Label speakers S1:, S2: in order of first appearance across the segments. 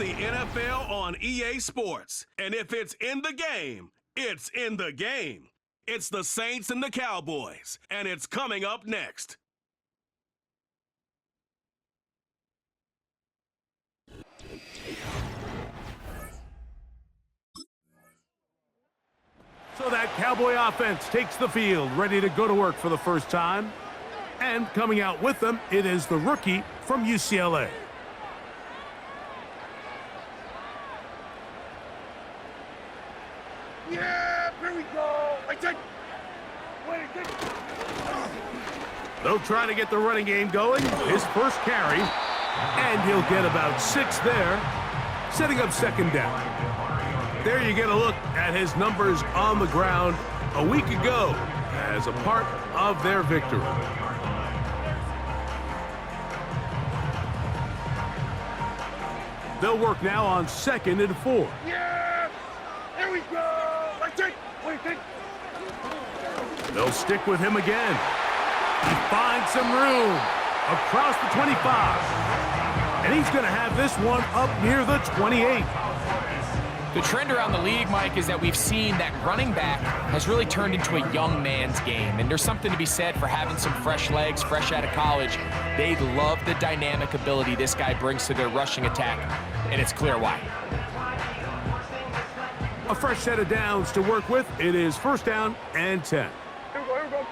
S1: the NFL on EA Sports. And if it's in the game, it's in the game. It's the Saints and the Cowboys, and it's coming up next.
S2: So that Cowboy offense takes the field, ready to go to work for the first time. And coming out with them, it is the rookie from UCLA.
S3: Yeah, here we go.
S2: They'll try to get the running game going. His first carry, and he'll get about 6 there, setting up second down. There you get a look at his numbers on the ground a week ago as a part of their victory. They'll work now on 2nd and 4.
S3: Yeah, here we go.
S2: They'll stick with him again. He finds some room across the 25. And he's going to have this one up near the 28.
S4: The trend around the league, Mike, is that we've seen that running back has really turned into a young man's game. And there's something to be said for having some fresh legs, fresh out of college. They love the dynamic ability this guy brings to their rushing attack, and it's clear why.
S2: A fresh set of downs to work with. It is 1st down and 10.
S3: Here we go.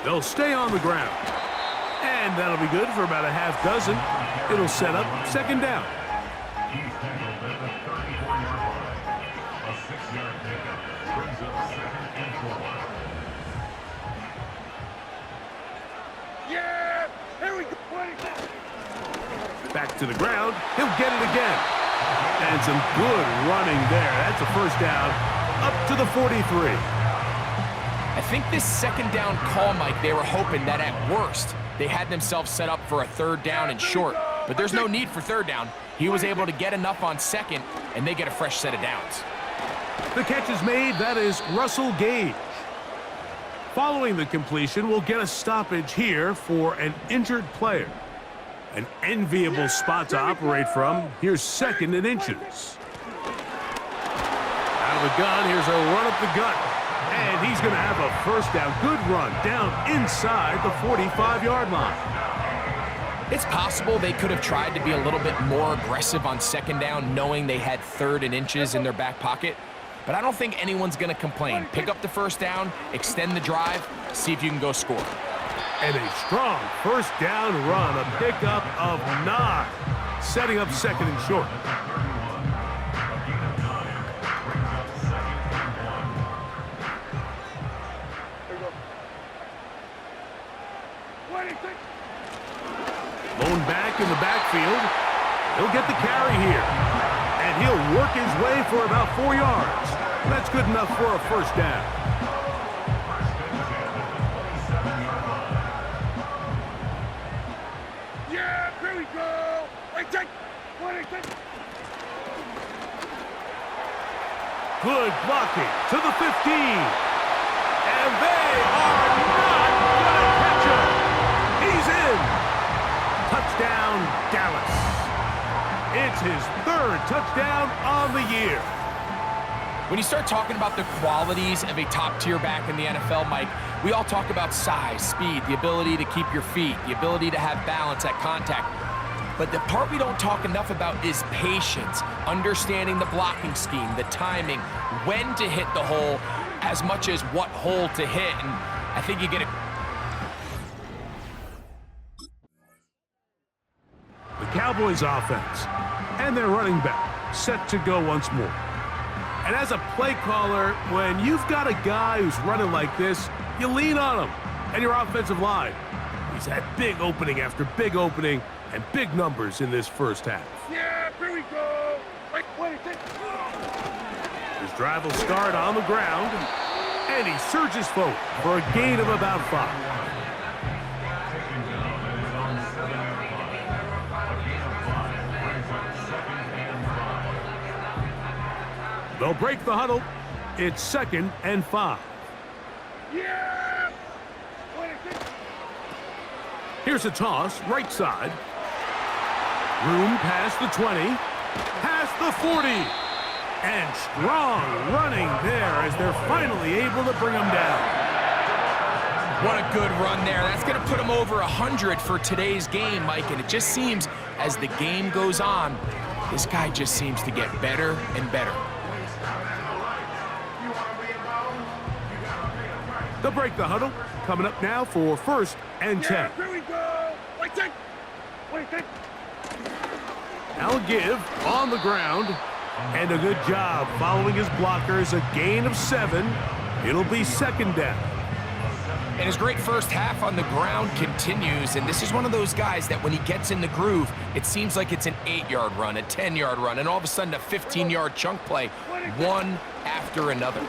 S2: They'll stay on the ground. And that'll be good for about a half dozen. It'll set up 2nd down.
S3: Yeah, here we go.
S2: Back to the ground. He'll get it again. And some good running there. That's a 1st down up to the 43.
S4: I think this 2nd down call, Mike, they were hoping that at worst they had themselves set up for a 3rd down and short. But there's no need for 3rd down. He was able to get enough on 2nd, and they get a fresh set of downs.
S2: The catch is made. That is Russell Gage. Following the completion, we'll get a stoppage here for an injured player. An enviable spot to operate from. Here's 2nd and inches. Out of the gun, here's a run up the gut. And he's going to have a 1st down. Good run down inside the 45-yard line.
S4: It's possible they could have tried to be a little bit more aggressive on 2nd down, knowing they had 3rd and inches in their back pocket. But I don't think anyone's going to complain. Pick up the 1st down, extend the drive, see if you can go score.
S2: And a strong 1st down run, a pickup of 9, setting up 2nd and short. Lone back in the backfield. He'll get the carry here. And he'll work his way for about 4 yards. That's good enough for a 1st down. Good blocking to the 15. And they are not going to catch him. He's in. Touchdown, Dallas. It's his 3rd touchdown on the year.
S4: When you start talking about the qualities of a top-tier back in the NFL, Mike, we all talk about size, speed, the ability to keep your feet, the ability to have balance at contact. But the part we don't talk enough about is patience, understanding the blocking scheme, the timing, when to hit the hole, as much as what hole to hit. And I think you get it.
S2: The Cowboys offense and their running back set to go once more. And as a play caller, when you've got a guy who's running like this, you lean on him and your offensive line. He's had big opening after big opening and big numbers in this 1st half.
S3: Yeah, here we go.
S2: His drive will start on the ground, and he surges forward for a gain of about 5. They'll break the huddle. It's 2nd and 5.
S3: Yeah!
S2: Here's a toss, right side. Room past the 20, past the 40, and strong running there as they're finally able to bring him down.
S4: What a good run there. That's going to put him over 100 for today's game, Mike, and it just seems as the game goes on, this guy just seems to get better and better.
S2: They'll break the huddle. Coming up now for 1st and 10.
S3: Yeah, here we go. Wait, take.
S2: Now give on the ground. And a good job following his blockers. A gain of 7. It'll be 2nd down.
S4: And his great first half on the ground continues, and this is one of those guys that when he gets in the groove, it seems like it's an 8-yard run, a 10-yard run, and all of a sudden a 15-yard chunk play, one after another.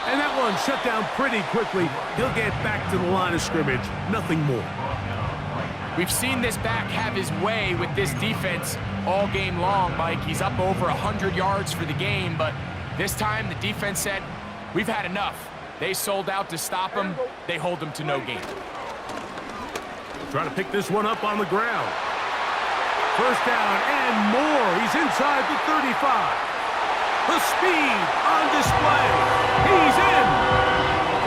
S2: And that one shut down pretty quickly. He'll get back to the line of scrimmage. Nothing more.
S4: We've seen this back have his way with this defense all game long, Mike. He's up over 100 yards for the game, but this time the defense said, we've had enough. They sold out to stop him. They hold him to no gain.
S2: Trying to pick this one up on the ground. 1st down and more. He's inside the 35. The speed on display. He's in.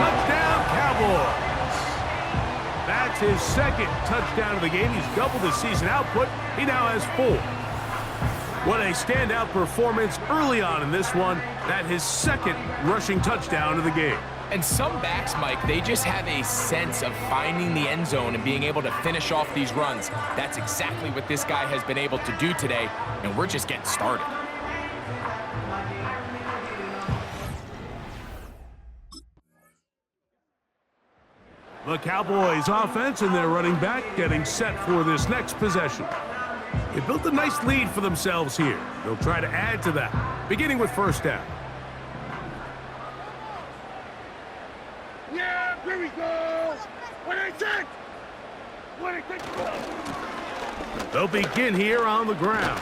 S2: Touchdown, Cowboys. That's his 2nd touchdown of the game. He's doubled his season output. He now has 4. What a standout performance early on in this one. That his 2nd rushing touchdown of the game.
S4: And some backs, Mike, they just have a sense of finding the end zone and being able to finish off these runs. That's exactly what this guy has been able to do today, and we're just getting started.
S2: The Cowboys offense and their running back getting set for this next possession. They built a nice lead for themselves here. They'll try to add to that, beginning with 1st down.
S3: Yeah, here we go. What I take.
S2: They'll begin here on the ground.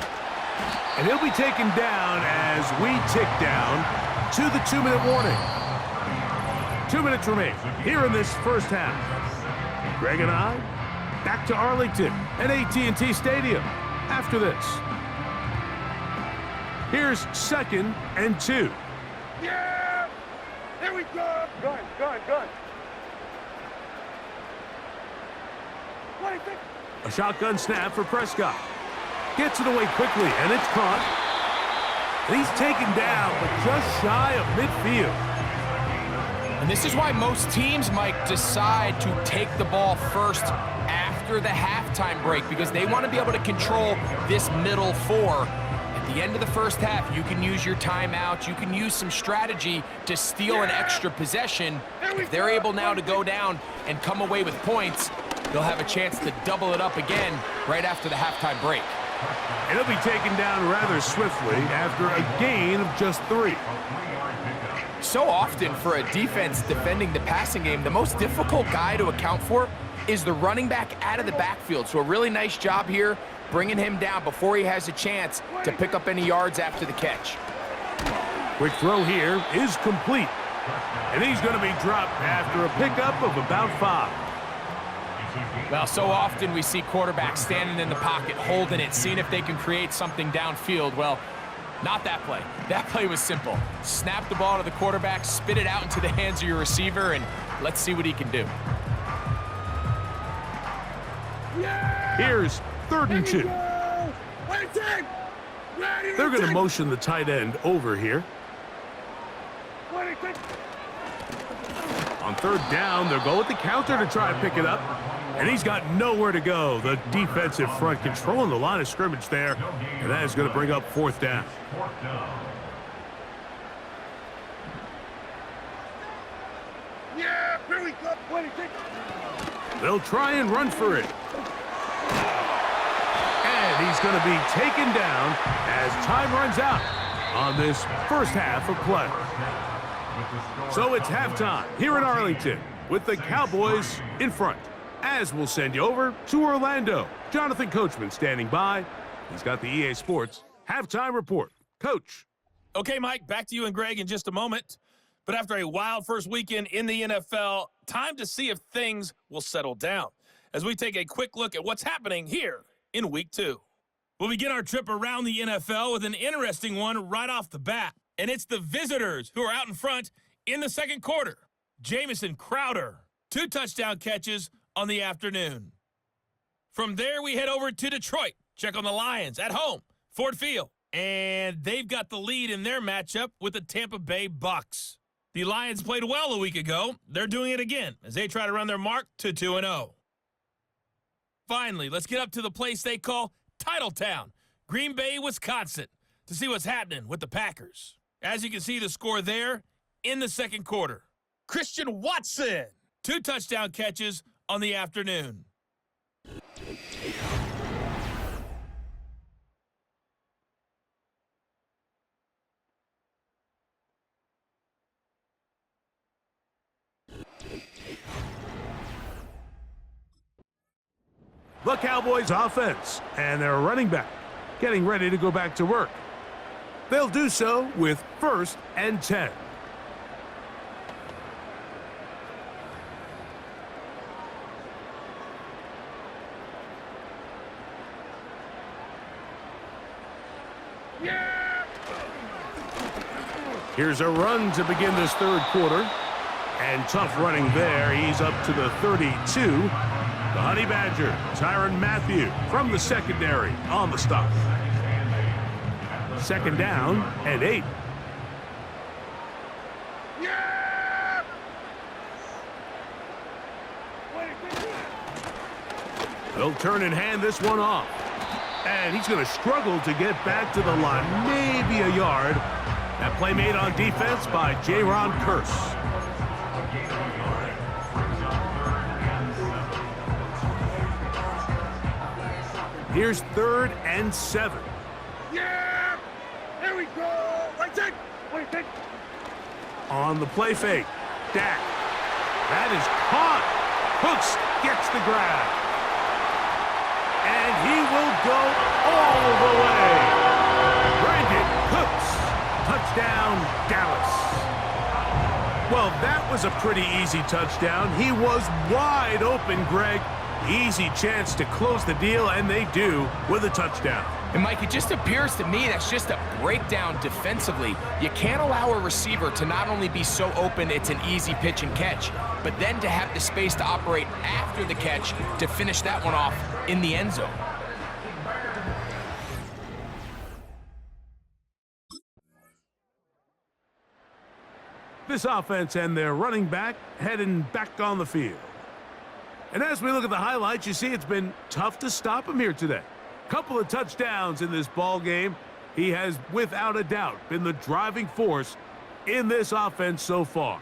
S2: And he'll be taken down as we tick down to the 2-minute warning. 2 minutes remain here in this 1st half. Greg and I back to Arlington at AT&T Stadium after this. Here's 2nd and 2.
S3: Yeah, here we go. Gun. What I think.
S2: A shotgun snap for Prescott. Gets it away quickly, and it's caught. And he's taken down, but just shy of midfield.
S4: And this is why most teams, Mike, decide to take the ball first after the halftime break, because they want to be able to control this middle 4. At the end of the 1st half, you can use your timeout. You can use some strategy to steal an extra possession. If they're able now to go down and come away with points, they'll have a chance to double it up again right after the halftime break.
S2: And he'll be taken down rather swiftly after a gain of just 3.
S4: So often for a defense defending the passing game, the most difficult guy to account for is the running back out of the backfield. So a really nice job here bringing him down before he has a chance to pick up any yards after the catch.
S2: Quick throw here is complete. And he's going to be dropped after a pickup of about 5.
S4: Well, so often we see quarterbacks standing in the pocket, holding it, seeing if they can create something downfield. Well, not that play. That play was simple. Snap the ball to the quarterback, spit it out into the hands of your receiver, and let's see what he can do.
S2: Here's 3rd and 2. They're going to motion the tight end over here. On 3rd down, they'll go with the counter to try and pick it up. And he's got nowhere to go. The defensive front controlling the line of scrimmage there. And that is going to bring up 4th down.
S3: Yeah, here we go.
S2: They'll try and run for it. And he's going to be taken down as time runs out on this 1st half of play. So it's halftime here in Arlington with the Cowboys in front. As we'll send you over to Orlando. Jonathan Coachman standing by. He's got the EA Sports halftime report. Coach.
S5: Okay, Mike, back to you and Greg in just a moment. But after a wild first weekend in the NFL, time to see if things will settle down as we take a quick look at what's happening here in Week 2. We'll begin our trip around the NFL with an interesting one right off the bat. And it's the visitors who are out in front in the second quarter. Jamison Crowder, 2 touchdown catches on the afternoon. From there, we head over to Detroit. Check on the Lions at home, Ford Field. And they've got the lead in their matchup with the Tampa Bay Bucks. The Lions played well a week ago. They're doing it again as they try to run their mark to 2-0. Finally, let's get up to the place they call Titletown, Green Bay, Wisconsin, to see what's happening with the Packers. As you can see, the score there in the second quarter. Christian Watson, 2 touchdown catches on the afternoon.
S2: The Cowboys offense and their running back getting ready to go back to work. They'll do so with 1st and 10. Here's a run to begin this third quarter. And tough running there. He's up to the 32. The Honey Badger, Tyrann Mathieu from the secondary on the stop. 2nd down and 8. They'll turn and hand this one off. And he's going to struggle to get back to the line, maybe a yard. That play made on defense by Jaron Kearse. Here's 3rd and 7.
S3: Yeah! Here we go! Right take! Wait, take!
S2: On the play fake, Dak. That is caught. Cooks gets the grab. And he will go all the way. Brandon Cooks. Touchdown, Dallas. Well, that was a pretty easy touchdown. He was wide open, Greg. Easy chance to close the deal, and they do with a touchdown.
S4: And, Mike, it just appears to me that's just a breakdown defensively. You can't allow a receiver to not only be so open it's an easy pitch and catch, but then to have the space to operate after the catch to finish that one off in the end zone.
S2: This offense and their running back heading back on the field. And as we look at the highlights, you see it's been tough to stop him here today. Couple of touchdowns in this ball game. He has, without a doubt, been the driving force in this offense so far.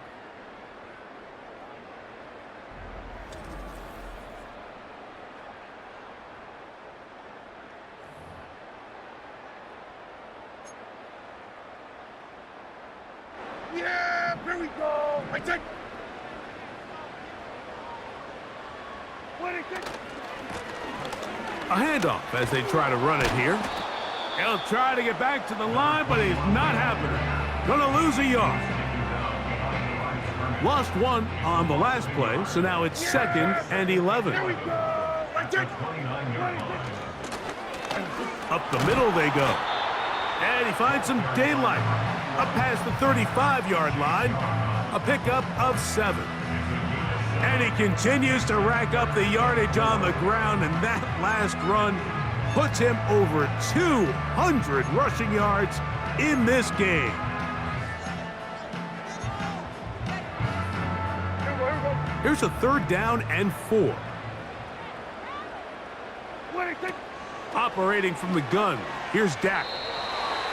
S3: Yeah! Here we go! Right take!
S2: A handoff as they try to run it here. He'll try to get back to the line, but it's not happening. Gonna lose a yard. Lost 1 on the last play, so now it's 2nd and 11.
S3: Here we go! Right take!
S2: Up the middle they go. And he finds some daylight. Up past the 35-yard line. A pickup of 7. And he continues to rack up the yardage on the ground, and that last run puts him over 200 rushing yards in this game. Here's a 3rd down and 4. Operating from the gun, here's Dak.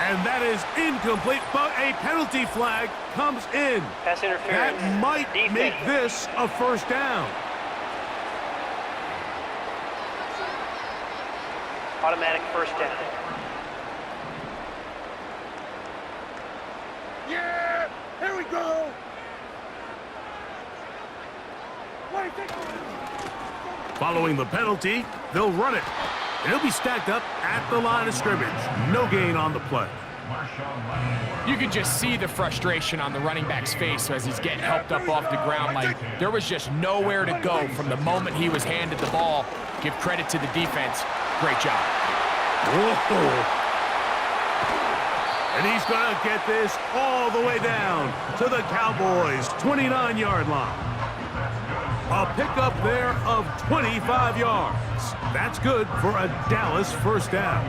S2: And that is incomplete, but a penalty flag comes in.
S6: Pass interference.
S2: That might make this a 1st down.
S6: Automatic 1st down.
S3: Yeah! Here we go!
S2: Following the penalty, they'll run it. And it'll be stacked up at the line of scrimmage. No gain on the play.
S4: You can just see the frustration on the running back's face as he's getting helped up off the ground. Like, there was just nowhere to go from the moment he was handed the ball. Give credit to the defense. Great job.
S2: Whoa. And he's going to get this all the way down to the Cowboys' 29-yard line. A pickup there of 25 yards. That's good for a Dallas first down.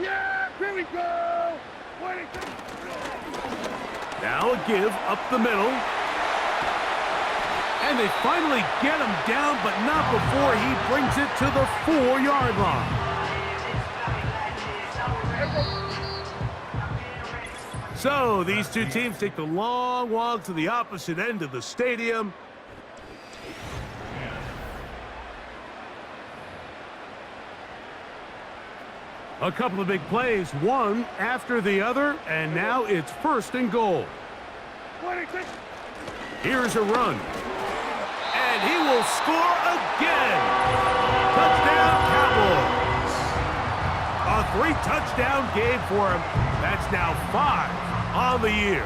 S3: Yeah, here we go.
S2: Now a give up the middle. And they finally get him down, but not before he brings it to the 4-yard line. So these two teams take the long walk to the opposite end of the stadium. A couple of big plays, one after the other, and now it's 1st and goal. Here's a run. And he will score again. Touchdown, Cowboys. A 3-touchdown game for him. That's now 5 on the year.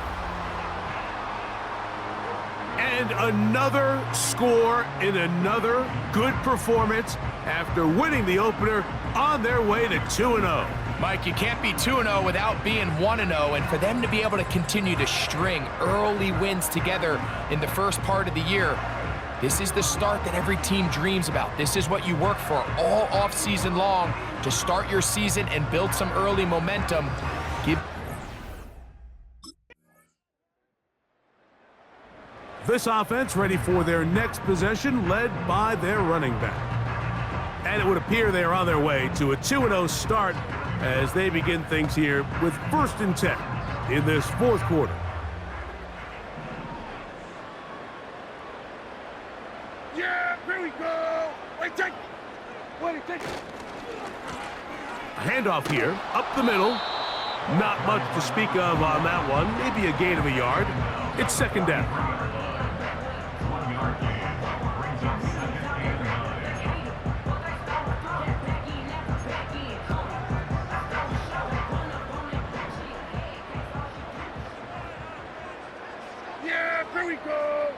S2: And another score in another good performance after winning the opener on their way to 2-0.
S4: Mike, you can't be 2-0 without being 1-0, and for them to be able to continue to string early wins together in the first part of the year, this is the start that every team dreams about. This is what you work for all offseason long to start your season and build some early momentum.
S2: This offense ready for their next possession, led by their running back. And it would appear they are on their way to a 2-0 start as they begin things here with 1st and 10 in this 4th quarter.
S3: Yeah, here we go.
S2: A handoff here, up the middle. Not much to speak of on that one. Maybe a gain of a yard. It's 2nd down.
S3: Here we go.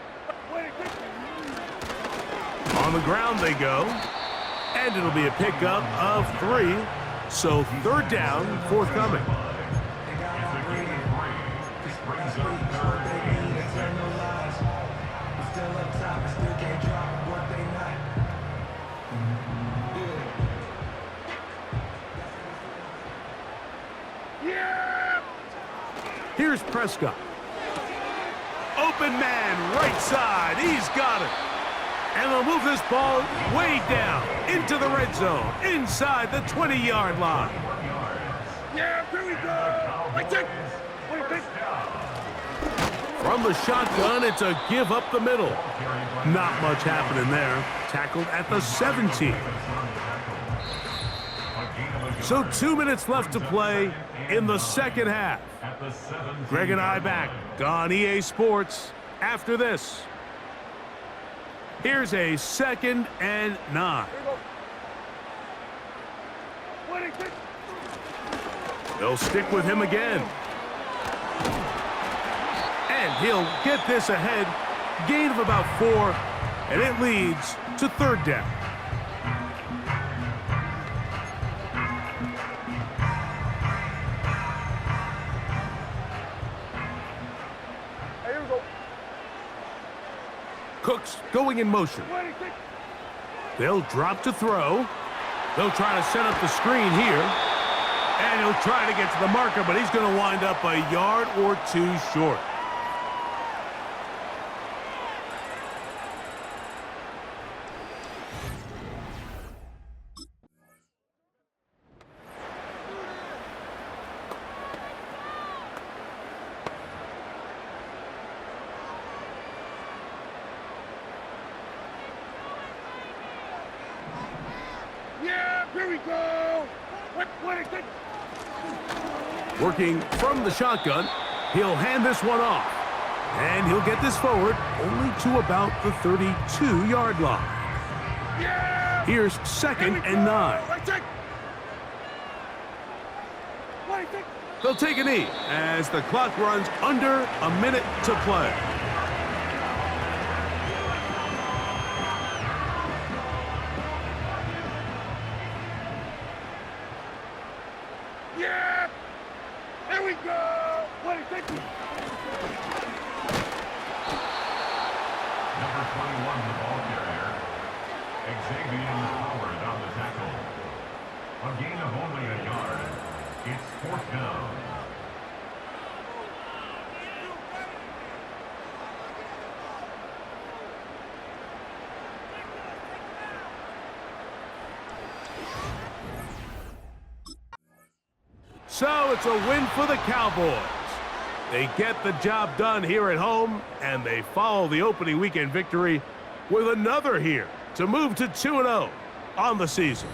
S2: On the ground they go. And it'll be a pickup of 3. So 3rd down, forthcoming.
S3: Yeah.
S2: Here's Prescott. Open man, right side. He's got it. And they'll move this ball way down into the red zone, inside the 20-yard line.
S3: Yeah, here we go.
S2: From the shotgun, it's a give up the middle. Not much happening there. Tackled at the 17. So 2 minutes left to play in the 2nd half. Greg and I back on EA Sports after this. Here's a 2nd and 9. They'll stick with him again. And he'll get this ahead. Gain of about 4, and it leads to 3rd down. Cooks going in motion. They'll drop to throw. They'll try to set up the screen here. And he'll try to get to the marker, but he's going to wind up a yard or 2 short.
S3: Yeah, here we go.
S2: Working from the shotgun, he'll hand this one off. And he'll get this forward only to about the 32-yard line.
S3: Yeah!
S2: Here's 2nd and 9.
S3: Right check! Right check!
S2: They'll take a knee as the clock runs under a minute to play.
S3: Yeah! There we go! Wait, thank you!
S7: Number 21, the ball carrier. Xavier Howard on the tackle. A gain of only a yard. It's 4th down.
S2: So it's a win for the Cowboys. They get the job done here at home, and they follow the opening weekend victory with another here to move to 2-0 on the season.